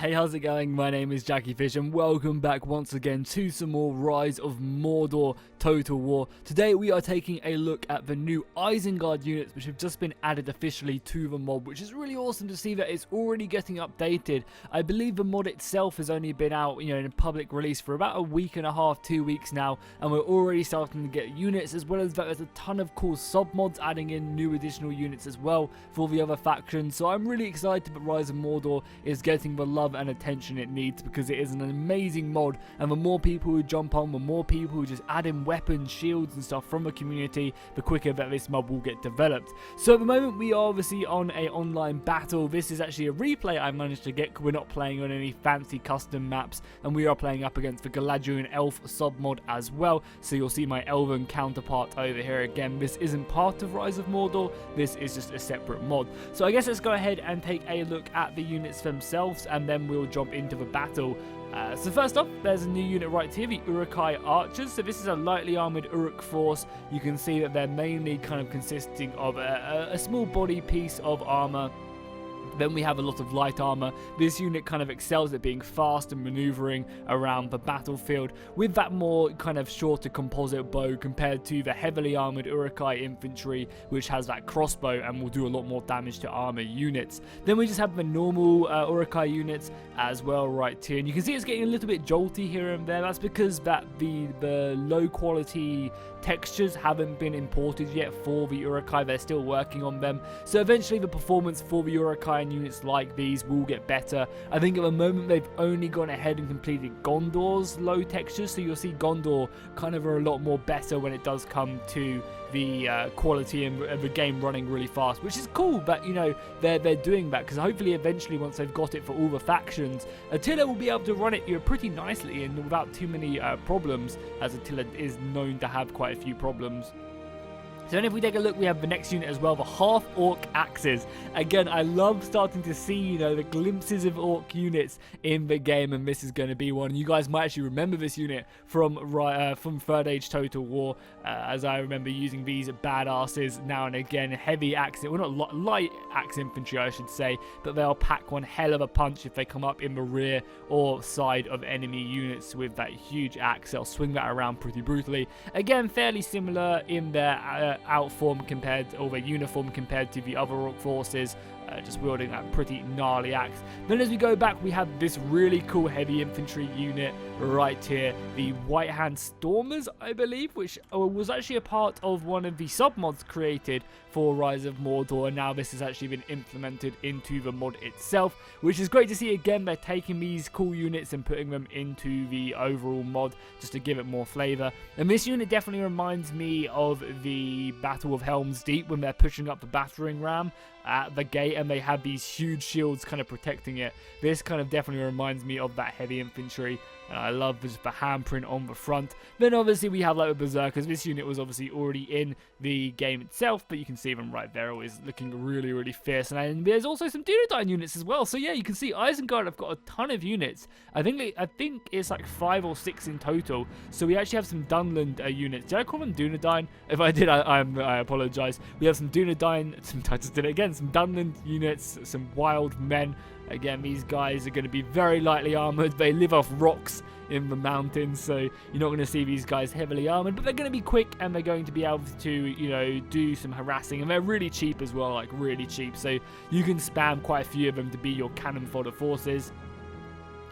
Hey, how's it going? My name is jackiefishhh and welcome back once again to some more Rise of Mordor Total War. Today we are taking a look at the new Isengard units which have just been added officially to the mod, which is really awesome to see that it's already getting updated. I believe the mod itself has only been out, in a public release for about a week and a half, 2 weeks now, and we're already starting to get units, as well as that there's a ton of cool sub mods adding in new additional units as well for the other factions. So I'm really excited that Rise of Mordor is getting the love and attention it needs, because it is an amazing mod, and the more people who jump on, the more people who just add in weapons, shields and stuff from the community, the quicker that this mod will get developed. So at the moment we are obviously on a online battle. This is actually a replay I managed to get. We're not playing on any fancy custom maps, and we are playing up against the Galadriel Elf sub mod as well, so you'll see my Elven counterpart over here again. This isn't part of Rise of Mordor, this is just a separate mod. So I guess let's go ahead and take a look at the units themselves, and then we'll jump into the battle. So first off, there's a new unit right here, the Uruk-hai Archers. So this is a lightly armoured Uruk force. You can see that they're mainly kind of consisting of a small body piece of armour. Then we have a lot of light armor. This unit kind of excels at being fast and maneuvering around the battlefield with that more kind of shorter composite bow compared to the heavily armored Uruk-hai infantry, which has that crossbow and will do a lot more damage to armor units. Then we just have the normal Uruk-hai units as well right here, and you can see it's getting a little bit jolty here and there. That's because that the low quality textures haven't been imported yet for the Uruk-hai. They're still working on them, so eventually the performance for the Uruk-hai and units like these will get better. I think at the moment they've only gone ahead and completed Gondor's low textures, so you'll see Gondor kind of are a lot more better when it does come to the quality and the game running really fast, which is cool. But they're doing that, because hopefully eventually once they've got it for all the factions, Attila will be able to run it pretty nicely and without too many problems, as Attila is known to have quite a few problems. So then if we take a look, we have the next unit as well, the Half-Orc Axes. Again, I love starting to see, the glimpses of Orc units in the game, and this is going to be one. You guys might actually remember this unit from Third Age Total War, as I remember using these badasses now and again. Heavy axe, well not light axe infantry I should say, but they'll pack one hell of a punch if they come up in the rear or side of enemy units with that huge axe. They'll swing that around pretty brutally. Again, fairly similar in their outform compared, or their uniform compared to the other Orc forces, just wielding that pretty gnarly axe. Then as we go back, we have this really cool heavy infantry unit right here, the White Hand Stormers, I believe, which was actually a part of one of the sub mods created for Rise of Mordor, and now this has actually been implemented into the mod itself, which is great to see. Again, they're taking these cool units and putting them into the overall mod just to give it more flavor. And this unit definitely reminds me of the Battle of Helm's Deep, when they're pushing up the battering ram at the gate and they have these huge shields kind of protecting it. This kind of definitely reminds me of that heavy infantry, and I love just the handprint on the front. Then obviously we have like the Berserkers. This unit was obviously already in the game itself, but you can see them right there, always looking really, really fierce. And there's also some Dunedain units as well. So yeah, you can see Isengard have got a ton of units. I think it's like 5 or 6 in total. So we actually have some Dunland units. Did I call them Dunedain? If I did, I apologize. We have some Dunedain, I just did it again, some Dunland units, some wild men. Again, these guys are going to be very lightly armored. They live off rocks in the mountains, so you're not going to see these guys heavily armored, but they're going to be quick and they're going to be able to, do some harassing, and they're really cheap as well, like really cheap, so you can spam quite a few of them to be your cannon fodder forces.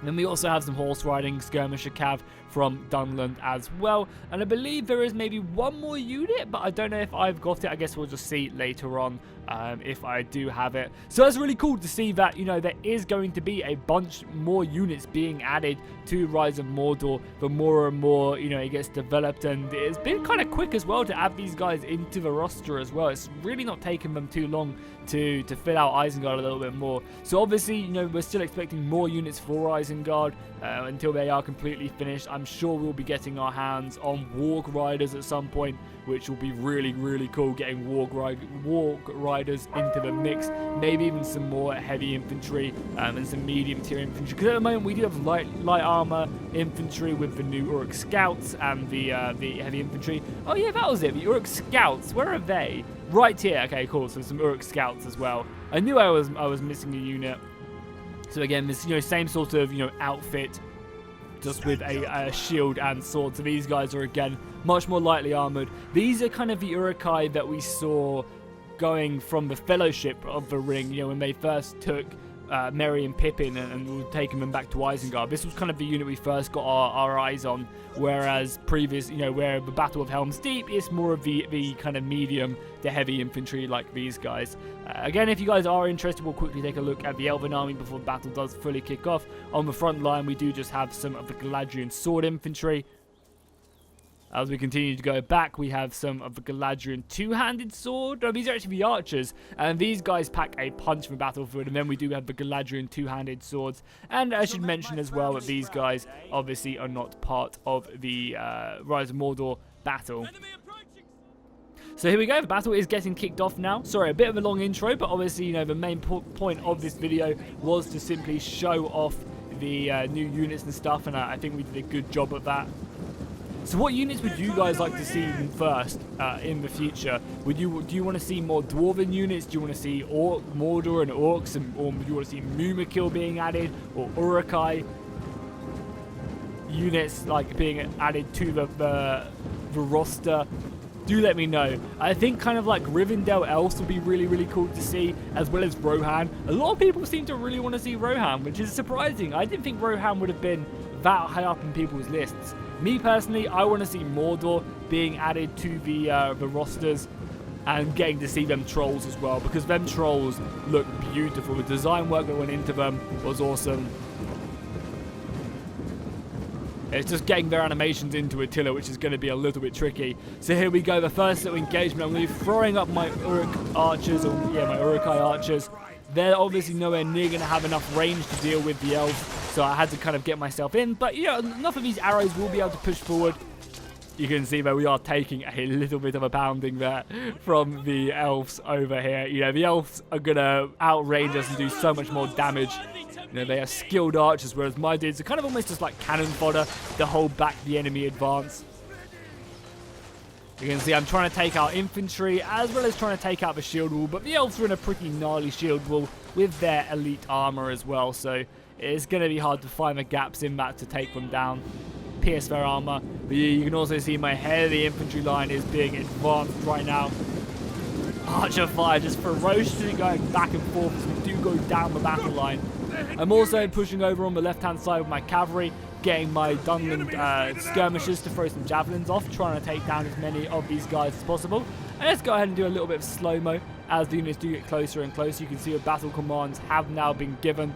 Then we also have some horse riding skirmisher cav from Dunland as well. And I believe there is maybe one more unit, but I don't know if I've got it. I guess we'll just see later on if I do have it. So that's really cool to see that, there is going to be a bunch more units being added to Rise of Mordor. The more and more, it gets developed. And it's been kind of quick as well to add these guys into the roster as well. It's really not taken them too long to fill out Isengard a little bit more. So obviously, we're still expecting more units for Isengard until they are completely finished. I'm sure we'll be getting our hands on Warg Riders at some point, which will be really, really cool, getting Warg Riders into the mix. Maybe even some more heavy infantry and some medium tier infantry, because at the moment we do have light armor infantry with the new Uruk Scouts and the heavy infantry. Oh yeah, that was it, the Uruk Scouts. Where are they? Right here. Okay, cool. So some Uruk Scouts as well. I knew I was missing a unit. So again, this same sort of outfit, just with a shield and sword. So these guys are again much more lightly armored. These are kind of the Uruk-hai that we saw going from the Fellowship of the Ring, when they first took Merry and Pippin and were taking them back to Isengard. This was kind of the unit we first got our eyes on, whereas previous, where the Battle of Helm's Deep is more of the kind of medium to heavy infantry like these guys. Again, if you guys are interested, we'll quickly take a look at the Elven army before the battle does fully kick off. On the front line, we do just have some of the Galadriel sword infantry. As we continue to go back, we have some of the Galadriel two-handed sword. No, these are actually the archers. And these guys pack a punch from the battlefield. And then we do have the Galadriel two-handed swords. And I should mention as well that these guys obviously are not part of the Rise of Mordor battle. So here we go, the battle is getting kicked off now. Sorry, a bit of a long intro, but obviously, the main point of this video was to simply show off the new units and stuff. And I think we did a good job of that. So what units would you guys like to see first in the future? Do you want to see more Dwarven units? Do you want to see Mordor and Orcs? Or do you want to see Mumakil being added? Or Uruk-hai units like being added to the roster? Do let me know. I think kind of like Rivendell Elves would be really, really cool to see, as well as Rohan. A lot of people seem to really want to see Rohan, which is surprising. I didn't think Rohan would have been that high up in people's lists. Me personally, I want to see Mordor being added to the rosters and getting to see them trolls as well, because them trolls look beautiful. The design work that went into them was awesome. It's just getting their animations into Attila, which is going to be a little bit tricky. So here we go, the first little engagement. I'm going to be throwing up my my Uruk-hai archers. They're obviously nowhere near going to have enough range to deal with the elves, so I had to kind of get myself in. But, enough of these arrows will be able to push forward. You can see that we are taking a little bit of a pounding there from the elves over here. The elves are going to outrange us and do so much more damage. They are skilled archers, whereas my dudes are kind of almost just like cannon fodder to hold back the enemy advance. You can see I'm trying to take out infantry as well as trying to take out the shield wall, but the elves are in a pretty gnarly shield wall with their elite armor as well, so it's going to be hard to find the gaps in that to take them down, pierce their armor. But you can also see my heavy infantry line is being advanced right now. Archer fire just ferociously going back and forth as we do go down the battle line. I'm also pushing over on the left-hand side with my cavalry, getting my Dunland skirmishers to throw some javelins off, trying to take down as many of these guys as possible. And let's go ahead and do a little bit of slow-mo as the units do get closer and closer. You can see the battle commands have now been given.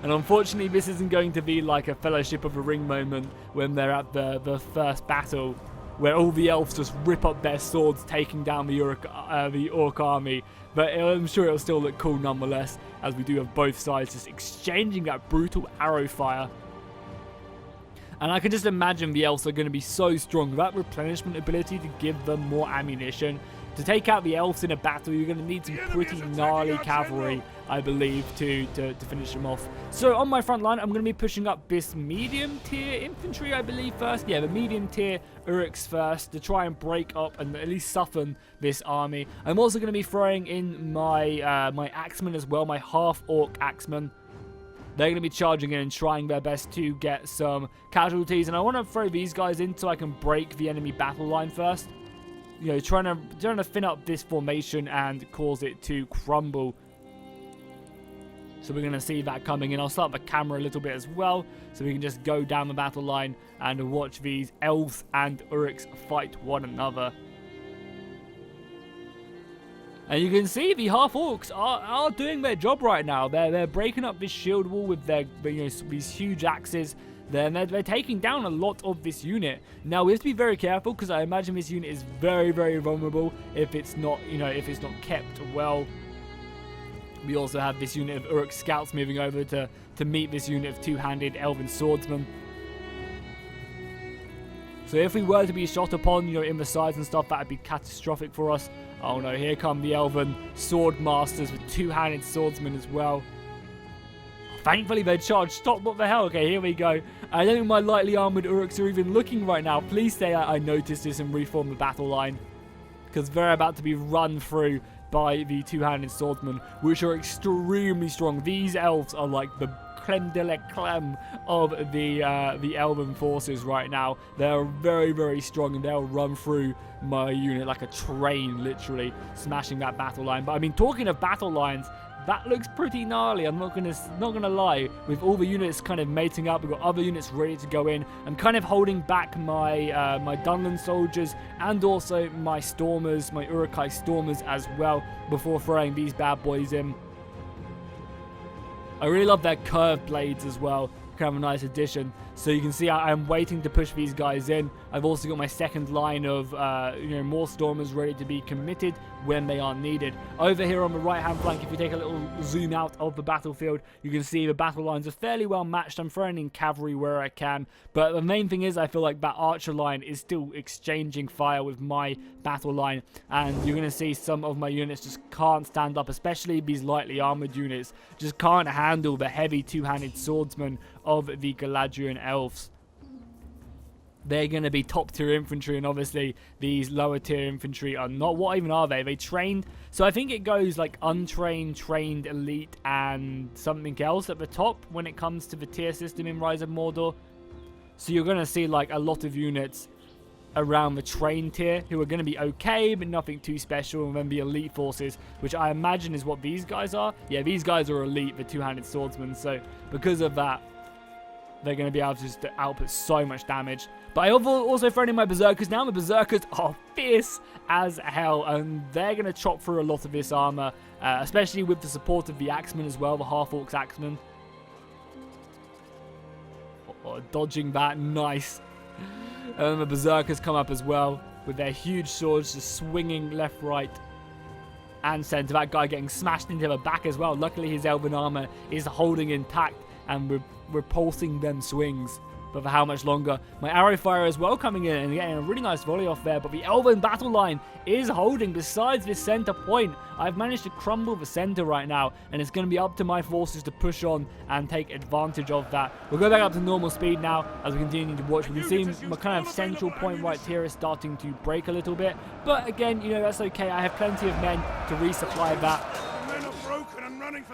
And unfortunately, this isn't going to be like a Fellowship of the Ring moment when they're at the first battle, where all the elves just rip up their swords, taking down the Orc army. But I'm sure it'll still look cool nonetheless, as we do have both sides just exchanging that brutal arrow fire. And I can just imagine the elves are going to be so strong. That replenishment ability to give them more ammunition. To take out the elves in a battle, you're going to need some pretty gnarly cavalry, I believe, to finish them off. So on my front line, I'm going to be pushing up this medium tier infantry, I believe, first. Yeah, the medium tier Uruks first, to try and break up and at least soften this army. I'm also going to be throwing in my my axemen as well, my half-orc axemen. They're going to be charging in and trying their best to get some casualties. And I want to throw these guys in so I can break the enemy battle line first. Trying to thin up this formation and cause it to crumble. So we're going to see that coming in. I'll start the camera a little bit as well, so we can just go down the battle line and watch these elves and Uruks fight one another. And you can see the half-orcs are doing their job right now. They're breaking up this shield wall with their these huge axes. They're taking down a lot of this unit. Now we have to be very careful, because I imagine this unit is very, very vulnerable if it's not kept well. We also have this unit of Uruk scouts moving over to meet this unit of two-handed elven swordsmen. So if we were to be shot upon, in the sides and stuff, that would be catastrophic for us. Oh no, here come the elven sword masters with two-handed swordsmen as well. Thankfully they charged. Stop, what the hell? Okay, here we go. I don't think my lightly armored Uruks are even looking right now. Please say I noticed this and reform the battle line, because they're about to be run through by the two-handed swordsmen, which are extremely strong. These elves are like the creme de la creme of the elven forces right now. They're very, very strong, and they'll run through my unit like a train, literally smashing that battle line. But I mean, talking of battle lines, that looks pretty gnarly. I'm not gonna lie. With all the units kind of mating up, we've got other units ready to go in. I'm kind of holding back my my Dunland soldiers and also my stormers, my Uruk-hai stormers as well, before throwing these bad boys in. I really love their curved blades as well. Kind of a nice addition. So you can see I'm waiting to push these guys in. I've also got my second line of more stormers ready to be committed when they are needed. Over here on the right hand flank, if you take a little zoom out of the battlefield, you can see the battle lines are fairly well matched. I'm throwing in cavalry where I can, but the main thing is I feel like that archer line is still exchanging fire with my battle line, and you're going to see some of my units just can't stand up, especially these lightly armored units just can't handle the heavy two-handed swordsmen of the Galadriel elves. They're going to be top tier infantry, and obviously these lower tier infantry are not. What even are they? They trained. So I think it goes like untrained, trained, elite, and something else at the top when it comes to the tier system in Rise of Mordor. So you're going to see like a lot of units around the trained tier who are going to be okay, but nothing too special. And then the elite forces, which I imagine is what these guys are. Yeah, these guys are elite, the two-handed swordsmen. So because of that, they're going to be able to just output so much damage. But I also thrown in my berserkers. Now the berserkers are fierce as hell, and they're going to chop through a lot of this armor, especially with the support of the axemen as well, the half-orcs axemen. Dodging that, nice. And the berserkers come up as well with their huge swords just swinging left, right, and center. That guy getting smashed into the back as well. Luckily his elven armor is holding intact and we're repulsing them swings. But for how much longer? My arrow fire as well coming in and getting a really nice volley off there. But the elven battle line is holding besides this center point. I've managed to crumble the center right now, and it's going to be up to my forces to push on and take advantage of that. We'll go back up to normal speed now as we continue to watch. We can see my kind of central point right here is starting to break a little bit. But again, you know, that's okay. I have plenty of men to resupply that.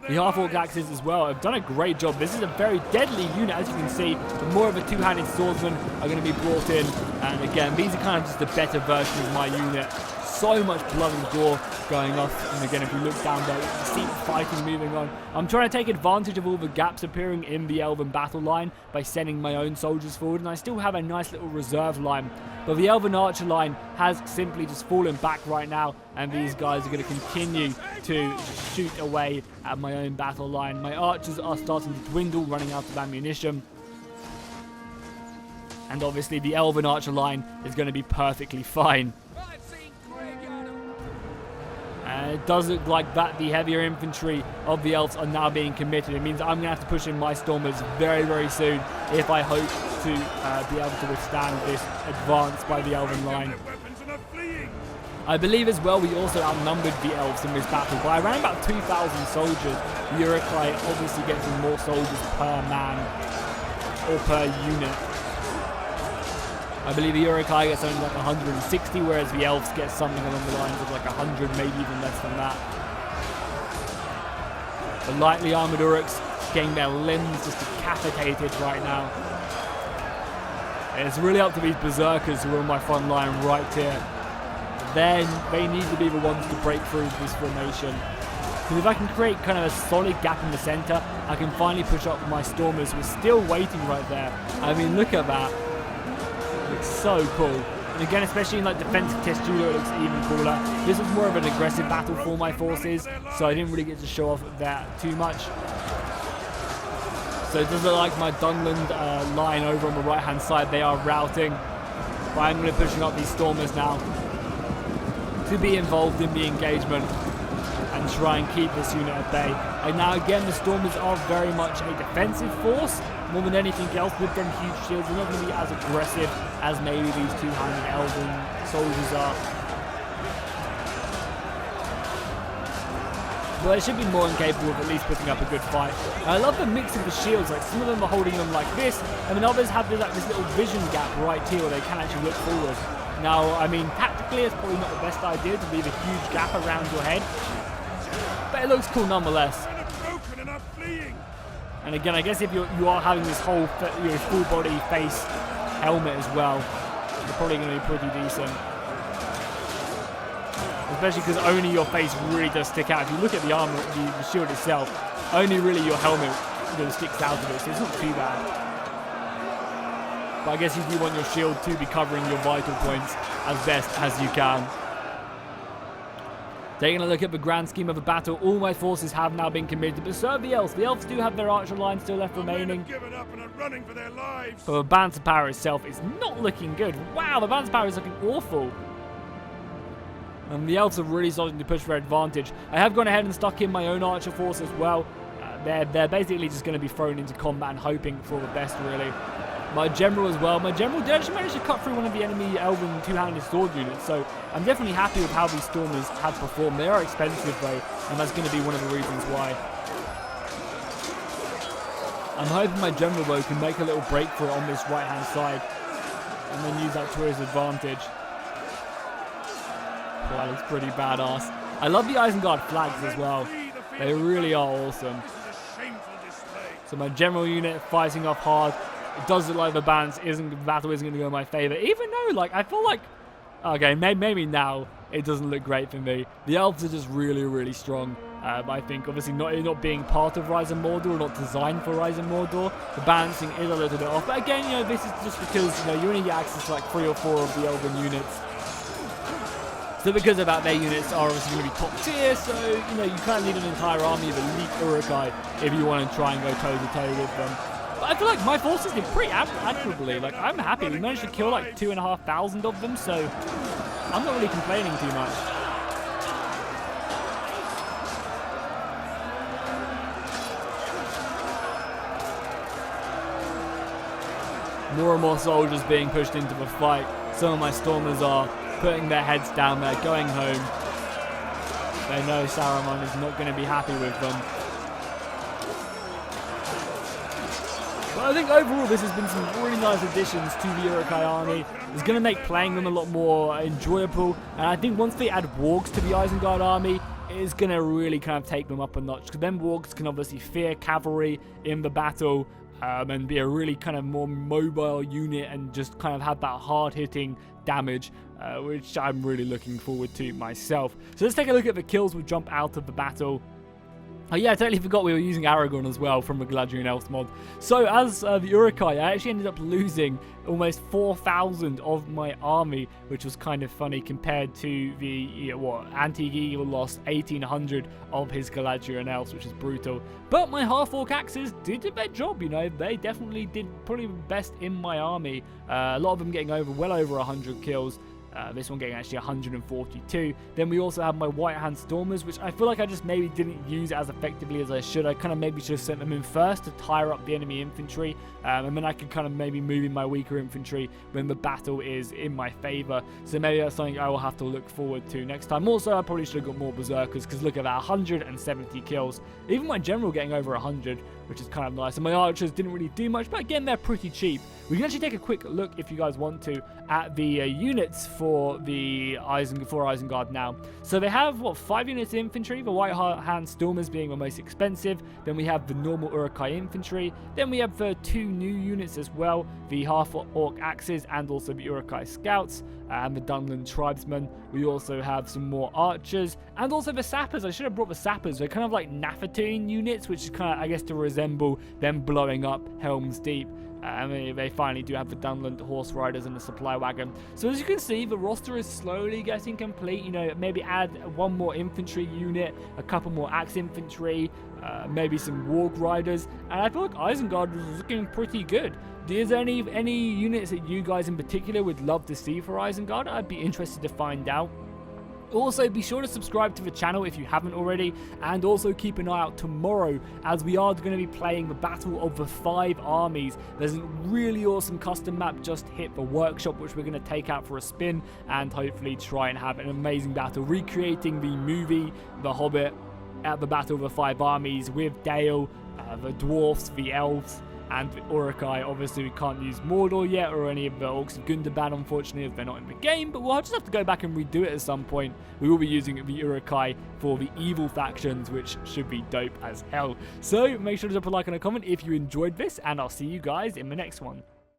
The half-orc axes as well have done a great job. This is a very deadly unit, as you can see. The more of the two-handed swordsmen are going to be brought in. And again, these are kind of just a better version of my unit. So much blood and gore going off. And again, if we look down there, you can see fighting moving on. I'm trying to take advantage of all the gaps appearing in the elven battle line by sending my own soldiers forward. And I still have a nice little reserve line. But the elven archer line has simply just fallen back right now. And these guys are going to continue to shoot away at my own battle line. My archers are starting to dwindle, running out of ammunition. And obviously the elven archer line is going to be perfectly fine. And it does look like that the heavier infantry of the elves are now being committed. It means I'm going to have to push in my stormers very, very soon if I hope to be able to withstand this advance by the elven line. I believe as well we also outnumbered the elves in this battle by around about 2,000 soldiers. The Uruk-hai obviously getting more soldiers per man or per unit. I believe the Uruk-hai gets only like 160, whereas the elves get something along the lines of like 100, maybe even less than that. The lightly armored Uruks getting their limbs just decapitated right now. And it's really up to these berserkers who are on my front line right here. Then they need to be the ones to break through this formation. Because if I can create kind of a solid gap in the center, I can finally push up my stormers who are still waiting right there. I mean, look at that. It looks so cool. And again, especially in like defensive test judo, it looks even cooler. This was more of an aggressive battle for my forces, so I didn't really get to show off that too much. So it does look like my Dunland line over on the right hand side, they are routing. But I'm going to be pushing up these stormers now to be involved in the engagement and try and keep this unit at bay. And now again, the stormers are very much a defensive force more than anything else. With them huge shields, they're not going to be as aggressive as maybe these two-handed elven soldiers are. But they should be more than capable of at least putting up a good fight. And I love the mix of the shields. Like some of them are holding them like this, and then others have this little vision gap right here where they can actually look forward. Now, I mean, tactically Tactically, it's probably not the best idea to leave a huge gap around your head, but it looks cool nonetheless. And again, I guess if you are having this whole full body face helmet as well, you're probably going to be pretty decent. Especially because only your face really does stick out. If you look at the armor, the shield itself, only really your helmet sticks out of it, so it's not too bad. But I guess you do want your shield to be covering your vital points as best as you can. Taking a look at the grand scheme of the battle, all my forces have now been committed, but so have the elves. The elves do have their archer line still left remaining. But the balance of power itself is not looking good. Wow, the balance of power is looking awful. And the elves are really starting to push for advantage. I have gone ahead and stuck in my own archer force as well. They're basically just going to be thrown into combat and hoping for the best, really. My general as well. My general did actually manage to cut through one of the enemy elven two-handed sword units, so I'm definitely happy with how these stormers have performed. They are expensive though, and that's going to be one of the reasons why. I'm hoping my general though can make a little break for it on this right-hand side, and then use that to his advantage. Well, it's pretty badass. I love the Isengard flags as well. They really are awesome. So my general unit fighting off hard. It does look like the battle isn't going to go in my favor, even though, like, I feel like, okay, maybe now it doesn't look great for me. The elves are just really, really strong. I think, obviously, not being part of Rise of Mordor, not designed for Rise of Mordor, the balancing is a little bit off. But again, this is just because, you only get access to like 3 or 4 of the elven units. So because of that, their units are obviously going to be top tier, so, you kind of need an entire army of elite Uruk-hai if you want to try and go toe-to-toe with them. But I feel like my forces did pretty admirably. Like, I'm happy. We managed to kill like 2,500 of them, so I'm not really complaining too much. More and more soldiers being pushed into the fight. Some of my stormers are putting their heads down there, going home. They know Saruman is not going to be happy with them. But I think overall this has been some really nice additions to the Uruk-hai army. It's going to make playing them a lot more enjoyable. And I think once they add wargs to the Isengard army, it is going to really kind of take them up a notch. Because then wargs can obviously fear cavalry in the battle. And be a really kind of more mobile unit and just kind of have that hard-hitting damage, which I'm really looking forward to myself. So let's take a look at the kills we jump out of the battle. Oh yeah, I totally forgot we were using Aragorn as well from the Galadriel Elves mod. So as the Uruk-hai, I actually ended up losing almost 4,000 of my army, which was kind of funny compared to the, Anti-Eagle lost 1,800 of his Galadriel Elves, which is brutal. But my half-orc axes did their job, they definitely did probably best in my army. A lot of them getting well over 100 kills. This one getting actually 142. Then we also have my White Hand Stormers, which I feel like I just maybe didn't use as effectively as I should. I kind of maybe should have sent them in first to tire up the enemy infantry, and then I could kind of maybe move in my weaker infantry when the battle is in my favor. So maybe that's something I will have to look forward to next time. Also, I probably should have got more berserkers, because look at that, 170 kills. Even my general getting over 100, which is kind of nice. And my archers didn't really do much, but again, they're pretty cheap. We can actually take a quick look, if you guys want to, at the units for the Isengard now. So they have, 5 units of infantry, the White Hand Stormers being the most expensive. Then we have the normal Uruk-hai infantry. Then we have the 2 new units as well, the half-orc axes and also the Uruk-hai scouts and the Dunland tribesmen. We also have some more archers and also the sappers. I should have brought the sappers. They're kind of like Nafatine units, which is kind of, I guess, to resemble them blowing up Helm's Deep. And they finally do have the Dunland horse riders and the supply wagon. So as you can see, the roster is slowly getting complete. Maybe add 1 more infantry unit, a couple more axe infantry, maybe some warg riders, and I feel like Isengard is looking pretty good. Is there any units that you guys in particular would love to see for Isengard? I'd be interested to find out. Also, be sure to subscribe to the channel if you haven't already, and also keep an eye out tomorrow as we are going to be playing the Battle of the 5 Armies. There's a really awesome custom map just hit the workshop, which we're going to take out for a spin and hopefully try and have an amazing battle, recreating the movie The Hobbit at the Battle of the 5 Armies with Dale, the dwarfs, the elves, and the Uruk-hai. Obviously, we can't use Mordor yet, or any of the Orcs of Gundabad, unfortunately, as they're not in the game, but we'll just have to go back and redo it at some point. We will be using the Uruk-hai for the evil factions, which should be dope as hell. So make sure to drop a like and a comment if you enjoyed this, and I'll see you guys in the next one.